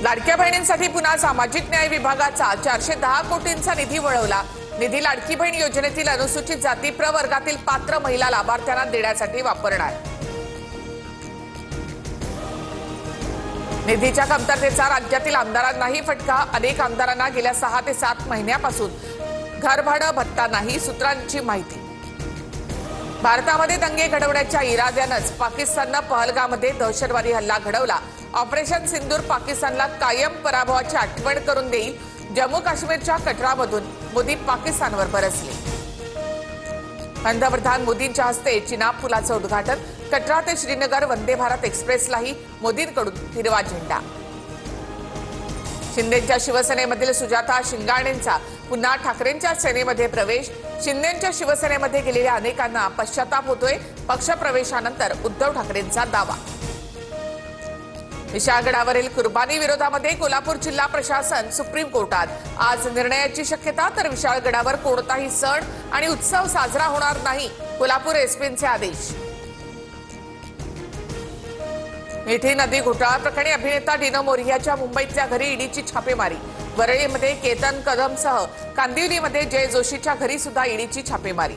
लाडक्या बहिणींसाठी पुन्हा सामाजिक न्याय विभागाचा 410 कोटींचा निधी वळवला। निधी लाडकी बहीण योजनेतील अनुसूचित जाती प्रवर्गातील पात्र महिला लाभार्थ्यांना देण्यासाठी वापरणार। निधीच्या कमतरतेचा राज्यातील आमदारांनाही फटका। अनेक आमदारांना गेल्या 6 ते 7 महिन्यापासून घरभाडं भत्ता नाही, सूत्रांची माहिती। भारतामध्ये दंगे घडवण्याच्या इराद्यानेच पाकिस्तानने पहलगाममध्ये दहशतवादी हल्ला घडवला। ऑपरेशन सिंदूर पाकिस्तानला कायम पराभवाची आठवण करून देईल। जम्मू काश्मीरच्या कटरामधून मोदी पाकिस्तानवर बरसले। पंतप्रधान मोदींच्या हस्ते चिनाब पुलाचं उद्घाटन। कटरा ते श्रीनगर वंदे भारत एक्सप्रेसलाही मोदींकडून हिरवा झेंडा। शिंदेंच्या शिवसेनेमधील सुजाता शिंगाणेंचा पुन्हा ठाकरेंच्या सेनेमध्ये प्रवेश। शिंदेंच्या शिवसेनेमध्ये गेलेल्या अनेकांना पश्चाताप होतोय। पक्षप्रवेशानंतर उद्धव ठाकरेंचा दावा। विशाळगडावरील कुर्बानी विरोधामध्ये कोल्हापूर जिल्हा प्रशासन सुप्रीम कोर्टात। आज निर्णयाची शक्यता, तर विशाळगडावर कोणताही सण आणि उत्सव साजरा होणार नाही, कोल्हापूर एसपींचे आदेश। मिठी नदी घोटाळा प्रकरणी अभिनेता डिनो मोरियाच्या मुंबईतल्या घरी ईडीची छापेमारी। वरळीमध्ये केतन कदमसह कांदिवलीमध्ये जय जोशीच्या घरी सुद्धा ईडीची छापेमारी।